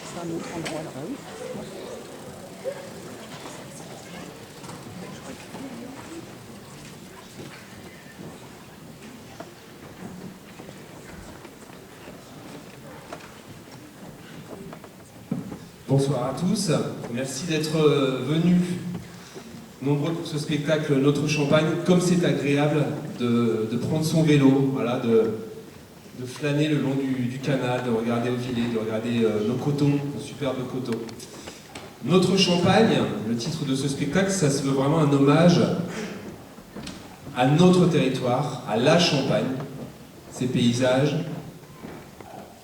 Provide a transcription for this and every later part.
c'est un autre endroit là. Oui. Bonsoir à tous, merci d'être venus nombreux pour ce spectacle Notre Champagne. Comme c'est agréable de prendre son vélo, voilà, de flâner le long du canal, de regarder au filet, de regarder nos coteaux, nos superbes coteaux. Notre Champagne, le titre de ce spectacle, ça se veut vraiment un hommage à notre territoire, à la Champagne, ses paysages,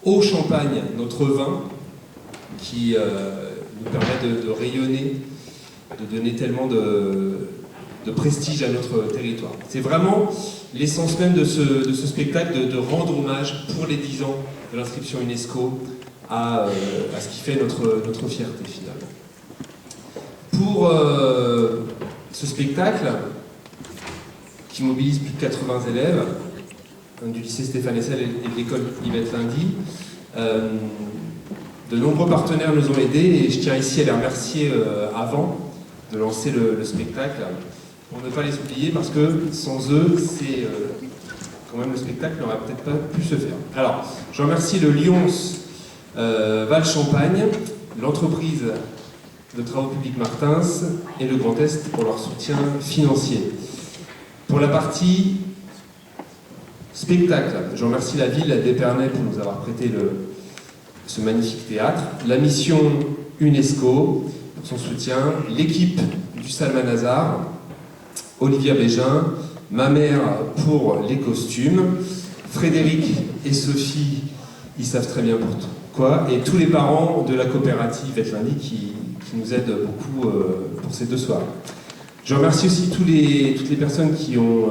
au Champagne, notre vin, qui nous permet de rayonner, de donner tellement de prestige à notre territoire. C'est vraiment l'essence même de ce spectacle, de rendre hommage pour les 10 ans de l'inscription UNESCO à ce qui fait notre fierté finalement. Pour ce spectacle, qui mobilise plus de 80 élèves, du lycée Stéphane Hessel et de l'école Yvette Lindy, de nombreux partenaires nous ont aidés et je tiens ici à les remercier avant de lancer le spectacle pour ne pas les oublier parce que sans eux, quand même le spectacle n'aurait peut-être pas pu se faire. Alors, je remercie le Lyons Val Champagne, l'entreprise de travaux publics Martins et le Grand Est pour leur soutien financier. Pour la partie spectacle, je remercie la ville d'Épernay pour nous avoir prêté ce magnifique théâtre, la mission UNESCO pour son soutien, l'équipe du Salmanazar, Olivia Bégin, ma mère pour les costumes, Frédéric et Sophie, ils savent très bien pourquoi, et tous les parents de la coopérative Yvette Lindy qui nous aident beaucoup pour ces 2 soirs. Je remercie aussi toutes les personnes qui ont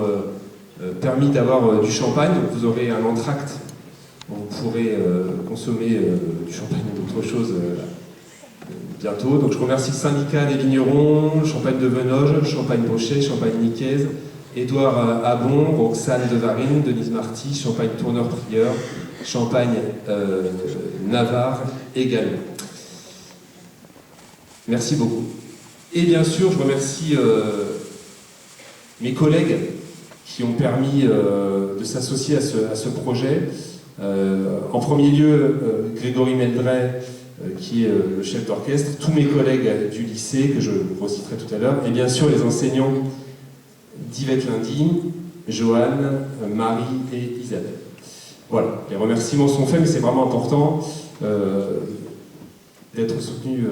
permis d'avoir du champagne. Donc vous aurez un entracte, vous pourrez consommer du champagne ou d'autres choses bientôt. Donc je remercie le syndicat des vignerons, Champagne de Venoge, Champagne Brochet, Champagne Nicaise, Édouard Abon, Roxane de Varine, Denise Marty, Champagne Tourneur-Prieur, Champagne Navarre également. Merci beaucoup. Et bien sûr, je remercie mes collègues qui ont permis de s'associer à ce projet. En premier lieu, Grégory Meldray, qui est le chef d'orchestre, tous mes collègues du lycée, que je reciterai tout à l'heure, et bien sûr les enseignants d'Yvette Lindy, Joanne, Marie et Isabelle. Voilà, les remerciements sont faits, mais c'est vraiment important d'être soutenu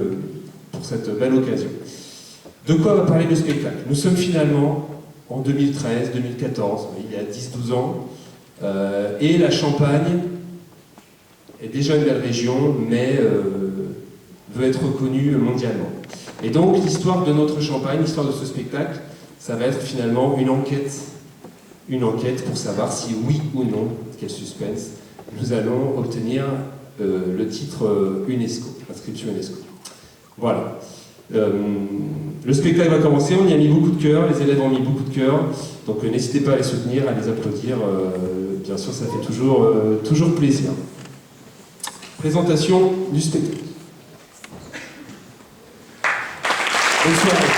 pour cette belle occasion. De quoi va parler le spectacle? Nous sommes finalement en 2013, 2014, il y a 10-12 ans, et la Champagne est déjà une belle région, mais veut être reconnue mondialement. Et donc l'histoire de notre Champagne, l'histoire de ce spectacle, ça va être finalement une enquête pour savoir si oui ou non, quel suspense, nous allons obtenir le titre UNESCO, inscription UNESCO. Voilà. Le spectacle va commencer, on y a mis beaucoup de cœur, les élèves ont mis beaucoup de cœur, donc n'hésitez pas à les soutenir, à les applaudir, bien sûr ça fait toujours plaisir. Présentation du spectacle. Bonne soirée.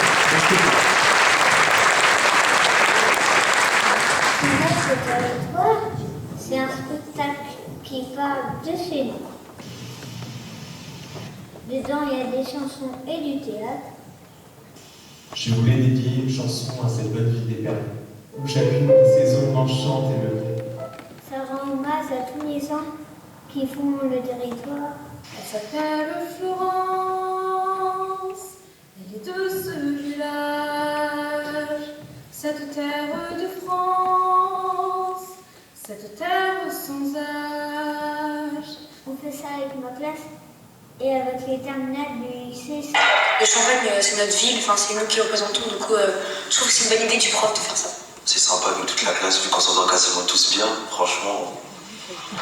C'est un spectacle qui parle de chez nous. Dedans, il y a des chansons et du théâtre. Je voulais dédier une chanson à cette bonne ville d'Épernay, où chacune des saisons enchante et meuble. Ça rend hommage à tous les gens qui font le territoire. Elle s'appelle Florence, elle est de ce village, cette terre de France, cette terre sans âge. On fait ça avec ma classe et avec les terminales du lycée. Le Champagne, c'est notre ville, enfin, c'est nous qui représentons, du coup, je trouve que c'est une bonne idée du prof de faire ça. C'est sympa avec toute la classe, vu qu'on s'entend quasiment tous bien, franchement,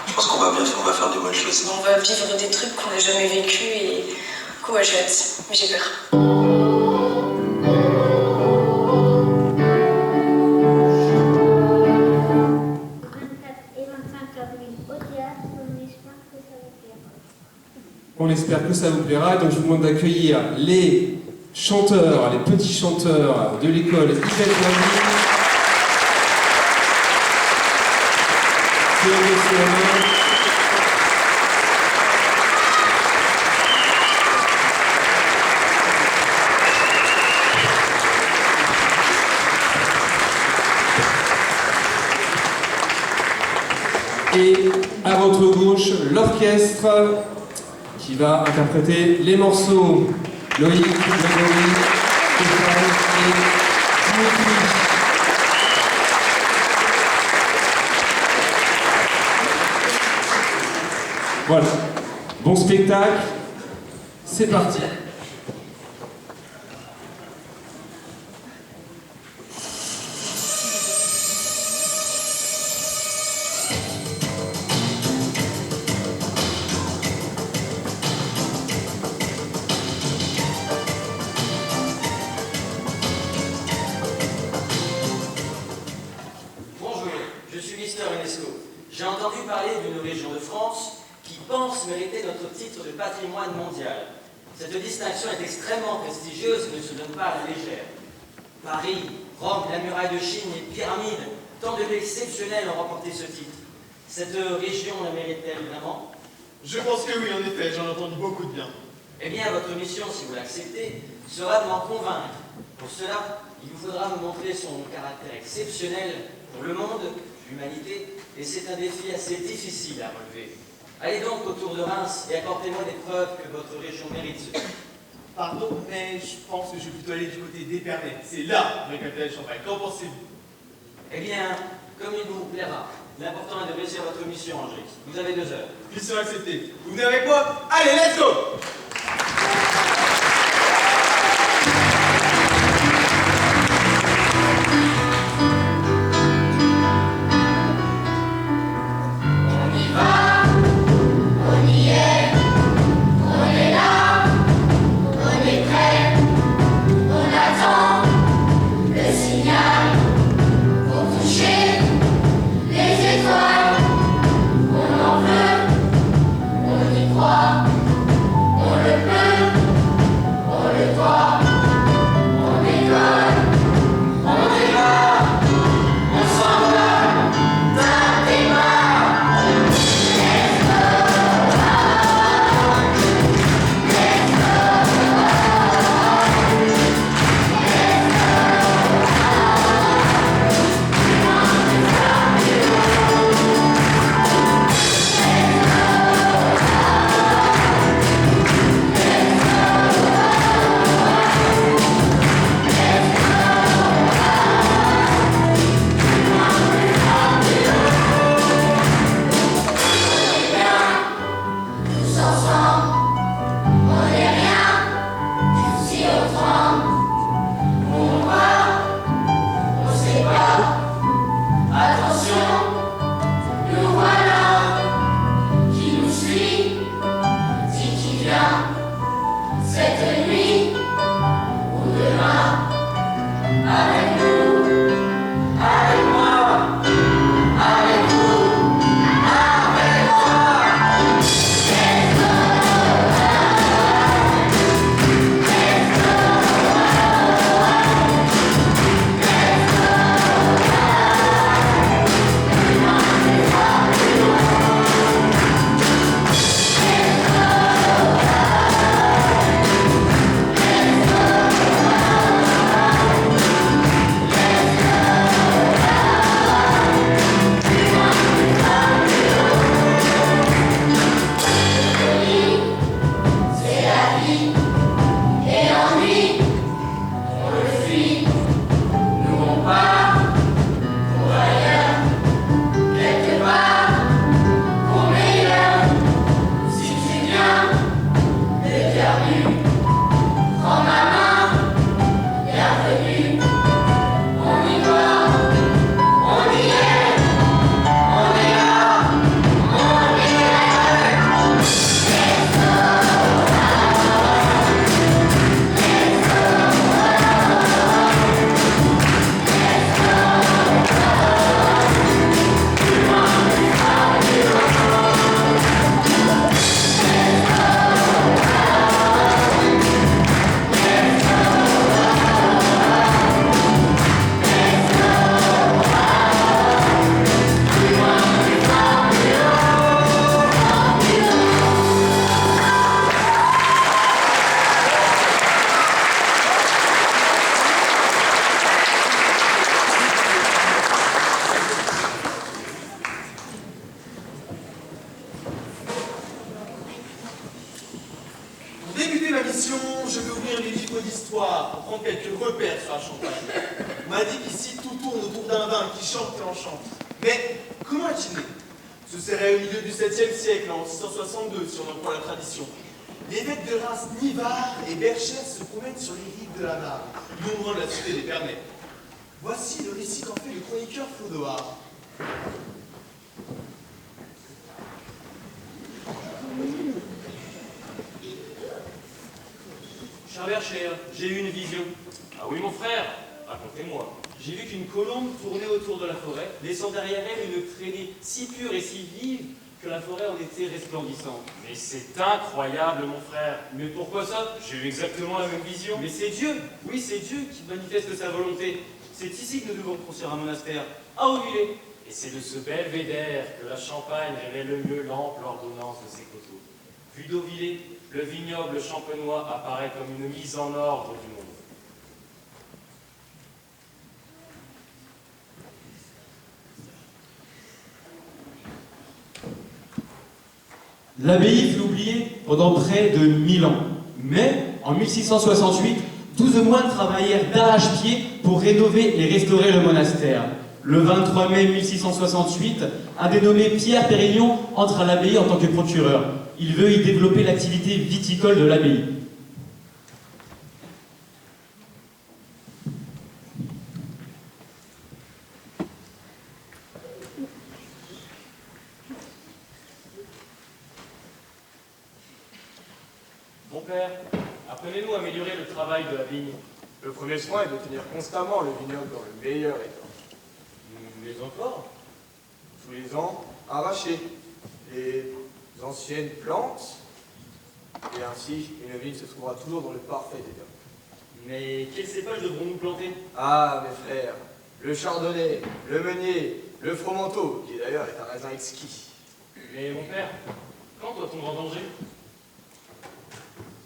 je pense qu'on va bien faire, on va faire des bonnes choses. On va vivre des trucs qu'on n'a jamais vécu et du coup, ouais, j'ai hâte, mais j'ai peur. 24 et 25 avril au théâtre, on espère que ça va plaire. On espère que ça vous plaira. Donc je vous demande d'accueillir les chanteurs, les petits chanteurs de l'école Yvette Laville. Et à votre gauche, l'orchestre qui va interpréter les morceaux Loïc, Grégory, Stéphane et Dimitri. Voilà, bon spectacle, c'est parti. J'ai entendu parler d'une région de France qui pense mériter notre titre de patrimoine mondial. Cette distinction est extrêmement prestigieuse et ne se donne pas à la légère. Paris, Rome, la muraille de Chine, les pyramides, tant de lieux exceptionnels ont remporté ce titre. Cette région la mérite-t-elle vraiment? Je pense que oui, en effet, j'en ai entendu beaucoup de bien. Eh bien, votre mission, si vous l'acceptez, sera de m'en convaincre. Pour cela, il vous faudra me montrer son caractère exceptionnel pour le monde, l'humanité, et c'est un défi assez difficile à relever. Allez donc autour de Reims et apportez-moi des preuves que votre région mérite ce titre. Pardon, mais je pense que je vais plutôt aller du côté d'Épernay. C'est là où récolter le champagne. Qu'en pensez-vous? Eh bien, comme il vous plaira, l'important est de réussir votre mission, Angélique. Vous avez 2 heures. Mission acceptée. Vous venez avec moi? Allez, let's go! question, je vais ouvrir les livres d'histoire pour prendre quelques repères sur la Champagne. On m'a dit qu'ici tout tourne autour d'un vin qui chante et enchante. Mais comment est-il né? Ce serait au milieu du 7e siècle, en 662, si on en croit la tradition. Les évêques de Reims, Nivard et Berchères se promènent sur les rives de la Marne, non loin de la cité d'Épernay. Voici le récit qu'en fait le chroniqueur Flodoard. Cher Berchère, j'ai eu une vision. Ah oui, mon frère, racontez-moi. J'ai vu qu'une colombe tournait autour de la forêt, laissant derrière elle une traînée si pure et si vive que la forêt en était resplendissante. Mais c'est incroyable, mon frère. Mais pourquoi ça? J'ai eu exactement la même vision. Mais c'est Dieu, oui, c'est Dieu qui manifeste sa volonté. C'est ici que nous devons construire un monastère, à Auvillers. Et c'est de ce belvédère que la Champagne révèle le mieux l'ample ordonnance de ses coteaux. Vu d'Auvillers, le vignoble champenois apparaît comme une mise en ordre du monde. L'abbaye fut oubliée pendant près de 1000 ans. Mais, en 1668, 12 moines travaillèrent d'arrache-pied pour rénover et restaurer le monastère. Le 23 mai 1668, un dénommé Pierre Pérignon entre à l'abbaye en tant que procureur. Il veut y développer l'activité viticole de l'abbaye. Mon père, apprenez-nous à améliorer le travail de la vigne. Le premier soin est de tenir constamment le vignoble dans le meilleur état. mais encore, Tous les ans, arracher les anciennes plantes, et ainsi une vigne se trouvera toujours dans le parfait état. mais quel cépage devrons-nous planter? Ah, mes frères, le chardonnay, le meunier, le fromenteau, qui d'ailleurs est un raisin exquis. Mais mon père, quand doit-on vendanger?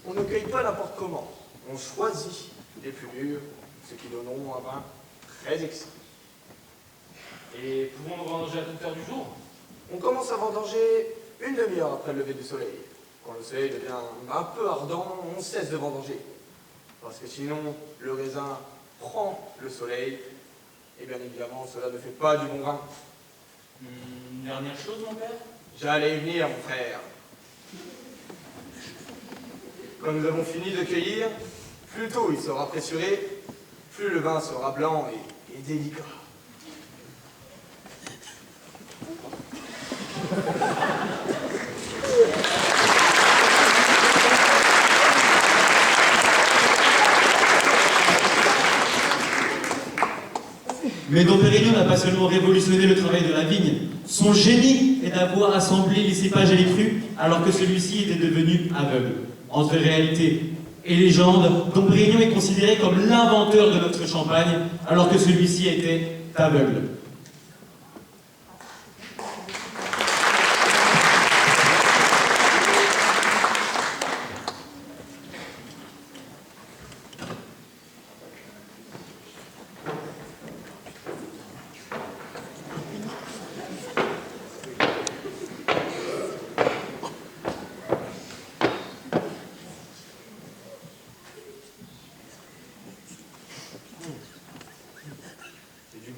On ne cueille pas n'importe comment. On choisit les plus mûrs, ce qui donneront un vin très exquis. Et pouvons-nous vendanger à toute heure du jour? On commence à vendanger une demi-heure après le lever du soleil. Quand le soleil devient un peu ardent, on cesse de vendanger. Parce que sinon, le raisin prend le soleil, et bien évidemment, cela ne fait pas du bon vin. Une dernière chose, mon père? J'allais y venir, mon frère. Quand nous avons fini de cueillir, plus tôt il sera pressuré, plus le vin sera blanc et délicat. Mais Dom Pérignon n'a pas seulement révolutionné le travail de la vigne. Son génie est d'avoir assemblé les cépages et les crus alors que celui-ci était devenu aveugle. Entre réalité et légende, Dom Pérignon est considéré comme l'inventeur de notre champagne alors que celui-ci était aveugle.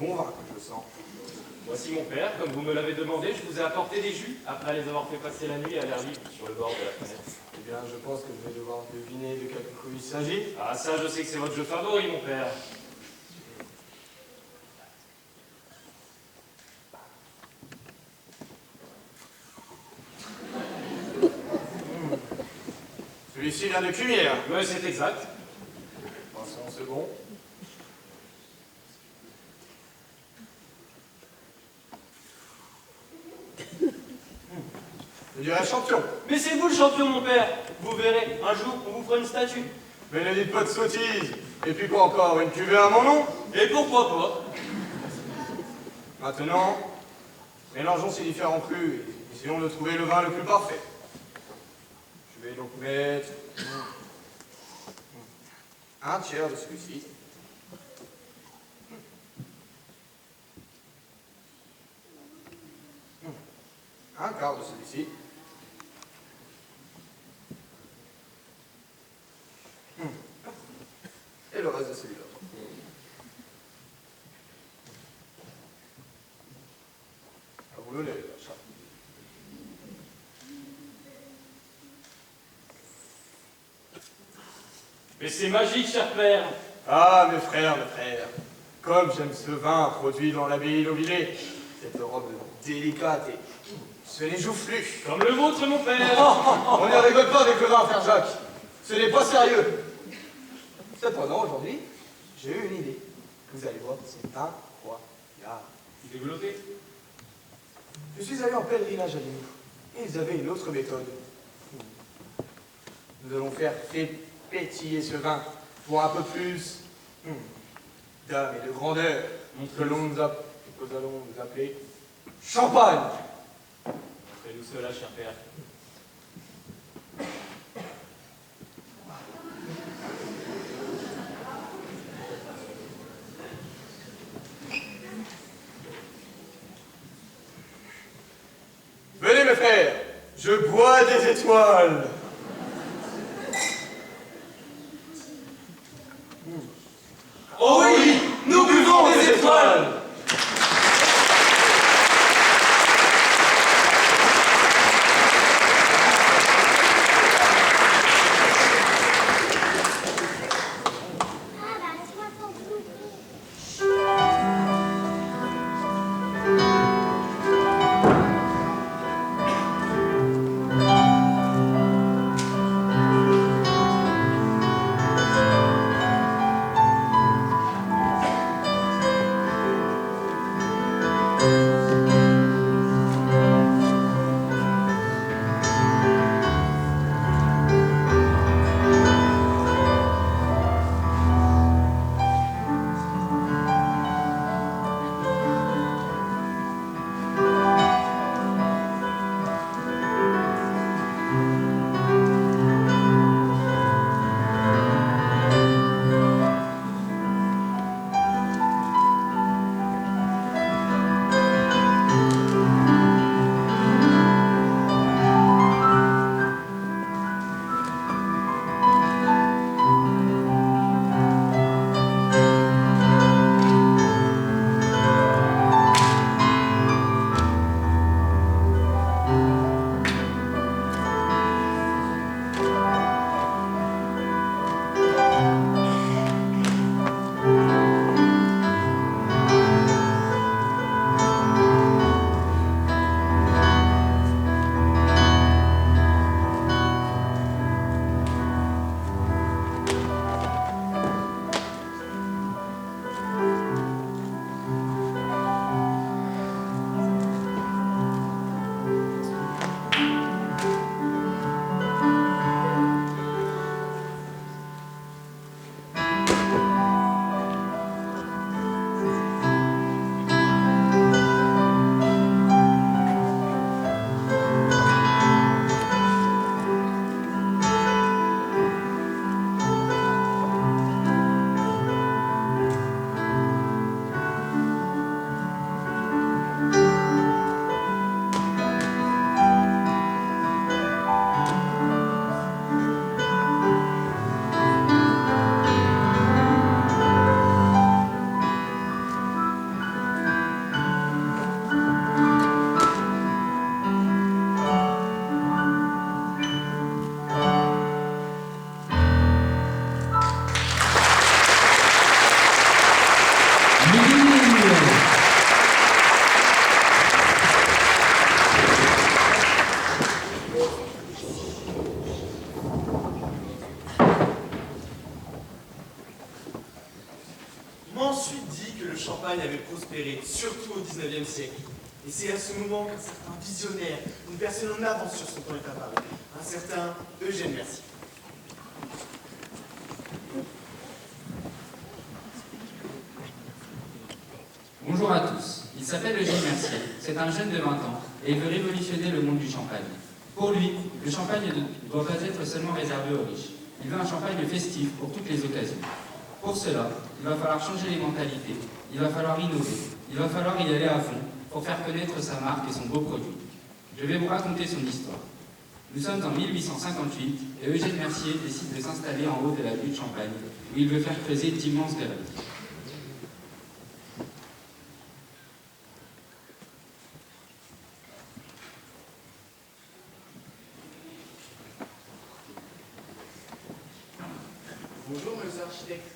Bon vin que je sens. Voici mon père, comme vous me l'avez demandé, je vous ai apporté des jus après les avoir fait passer la nuit à l'air libre sur le bord de la fenêtre. Eh bien, je pense que je vais devoir deviner de quel fruit il s'agit. Ah ça, je sais que c'est votre jeu favori, mon père. Celui-ci vient de Cumières. Oui, c'est exact. Passons au second. Je dirais champion. Mais c'est vous le champion, mon père. Vous verrez, un jour, on vous fera une statue. Mais ne dites pas de sottises. Et puis quoi encore, une cuvée à mon nom? Et pourquoi pas? Maintenant, mélangeons ces différents crus et essayons de trouver le vin le plus parfait. Je vais donc mettre un tiers de celui-ci. Un quart de celui-ci. le reste de celui-là. À vous le lait, là, chat. Mais c'est magique, cher père. Ah, mes frères, comme j'aime ce vin produit dans l'abbaye d'Auvillers, cette robe délicate et ce n'est joufflu. Comme le vôtre, mon père. On ne rigole pas avec le vin, frère Jacques. Ce n'est pas sérieux. Cependant, aujourd'hui, j'ai eu une idée. Vous allez voir, c'est incroyable. Développé. Je suis allé en pèlerinage à Limoux, et ils avaient une autre méthode. Nous allons faire pétiller ce vin pour un peu plus d'âme et de grandeur que nous allons nous appeler champagne. Montrez-nous cela, cher père. Venez mes frères, je bois des étoiles. Oh oui, nous buvons des étoiles. avait prospéré, surtout au XIXe siècle. Et c'est à ce moment qu'un certain visionnaire, une personne en avance sur son temps est apparu, un certain Eugène Mercier. Bonjour à tous, il s'appelle Eugène Mercier, c'est un jeune de 20 ans et il veut révolutionner le monde du champagne. Pour lui, le champagne ne doit pas être seulement réservé aux riches. Il veut un champagne festif pour toutes les occasions. Pour cela, il va falloir changer les mentalités, il va falloir innover, il va falloir y aller à fond pour faire connaître sa marque et son beau produit. Je vais vous raconter son histoire. Nous sommes en 1858 et Eugène Mercier décide de s'installer en haut de la butte de Champagne, où il veut faire creuser d'immenses galeries. Bonjour, monsieur l'architecte.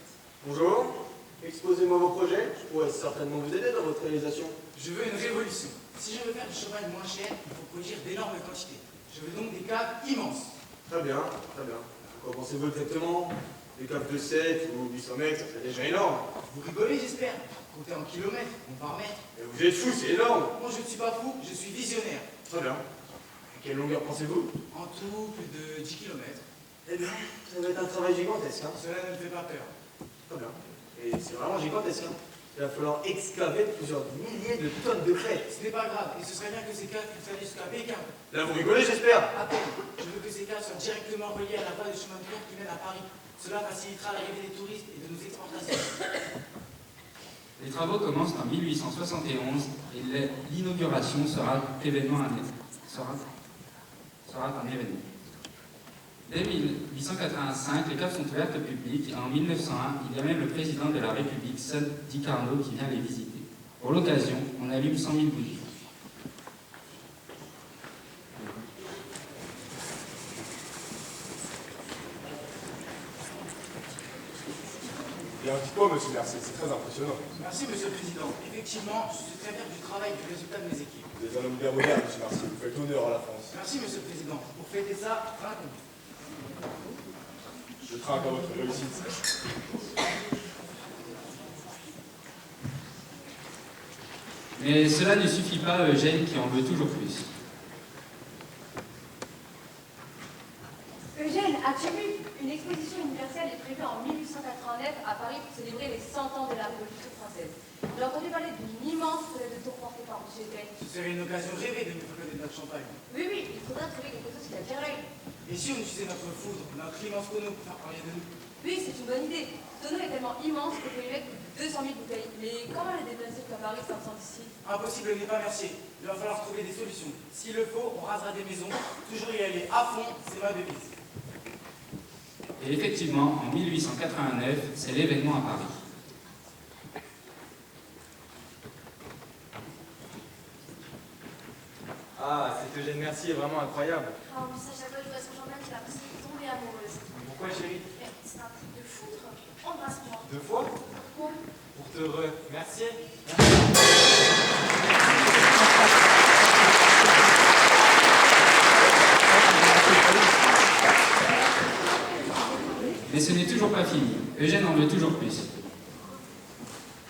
Bonjour. Exposez-moi vos projets. Je pourrais certainement vous aider dans votre réalisation. Je veux une révolution. Si je veux faire du champagne moins cher, il faut produire d'énormes quantités. Je veux donc des caves immenses. Très bien, très bien. Qu'en pensez-vous exactement? Des caves de 7 ou 800 mètres, ça serait déjà énorme. Vous rigolez, j'espère. Comptez en kilomètres, non par mètre. Mais vous êtes fou, c'est énorme. Moi, je ne suis pas fou, je suis visionnaire. Très bien. À quelle longueur pensez-vous? En tout, plus de 10 km. Eh bien, ça va être un travail gigantesque. Hein. Cela ne me fait pas peur. Très bien. Et c'est vraiment gigantesque. Hein. Il va falloir excaver plusieurs milliers de tonnes de crêtes. Ce n'est pas grave, et ce serait bien que ces caves puissent aller jusqu'à Pékin. Là, vous rigolez, j'espère. À peine. Je veux que ces caves soient directement reliées à la voie de chemin de fer qui mène à Paris. Cela facilitera l'arrivée des touristes et de nos exportations. Les travaux commencent en 1871 et l'inauguration sera un événement. Dès 1885, les caves sont ouvertes au public et en 1901, il y a même le président de la République, Sadi Carnot, qui vient les visiter. Pour l'occasion, on allume 100 000 bougies. Bien, dites-moi, monsieur Mercier, c'est très impressionnant. Merci, monsieur le président. Effectivement, je suis très fier du travail et du résultat de mes équipes. Vous êtes un homme bien moderne, monsieur Mercier. Vous faites honneur à la France. Merci, monsieur le président. Pour fêter ça, raconte. Je trinque à votre réussite. Mais cela ne suffit pas à Eugène qui en veut toujours plus. Eugène, as-tu vu? Une exposition universelle est prévue en 1889 à Paris pour célébrer les 100 ans de la Révolution française. J'ai entendu parler d'une immense fenêtre de tour portée par M. Tell. Ce serait une occasion rêvée de nous faire connaître notre champagne. Oui, il faudra trouver quelque chose qui attire l'œil. Et si on utilisait notre foudre, notre immense tonneau pour faire parler de nous? Oui, c'est une bonne idée. Ce tonneau est tellement immense qu'on peut y mettre 200 000 bouteilles. Mais comment les déplacer jusqu'à Paris sans d'ici? Impossible n'est pas Mercier. Il va falloir trouver des solutions. S'il le faut, on rasera des maisons. Toujours y aller à fond, c'est ma devise. Et effectivement, en 1889, c'est l'événement à Paris. Ah, cet Eugène Mercier est vraiment incroyable. Ah, mais ça, chaque fois que je vois son champagne, j'ai l'impression de tomber amoureuse. Pourquoi, chérie? Mais c'est un truc de foudre. Embrasse-moi. 2 fois? Pourquoi? Pour te remercier. Mais ce n'est toujours pas fini. Eugène en veut toujours plus.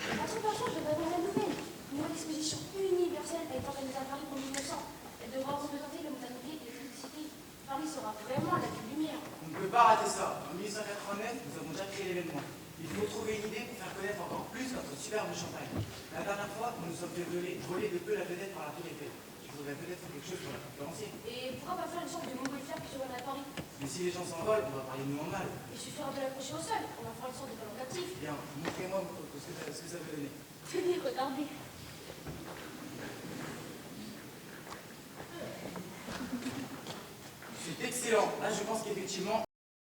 Patron, je voudrais voir la nouvelle. Une nouvelle exposition universelle a été organisée à Paris pour 1900. Elle devra représenter le modernité et l'électricité. Paris sera vraiment la lumière. On ne peut pas rater ça. En 1889, nous avons déjà créé l'événement. Il faut trouver une idée pour faire connaître encore plus notre superbe champagne. La dernière fois, nous nous sommes fait voler de peu la vedette par la Tour Eiffel. Il faudrait peut-être faire quelque chose pour la concurrencer. Et pourquoi pas faire une sorte de montgolfière qui survolerait Paris? Mais si les gens s'envolent, on va parler de nous en mal. Il suffira de l'accrocher au sol. On en fera une sorte de ballon captif. Bien, montrez-moi ce que ça veut donner. Tenez, regardez. C'est excellent. Là, je pense qu'effectivement,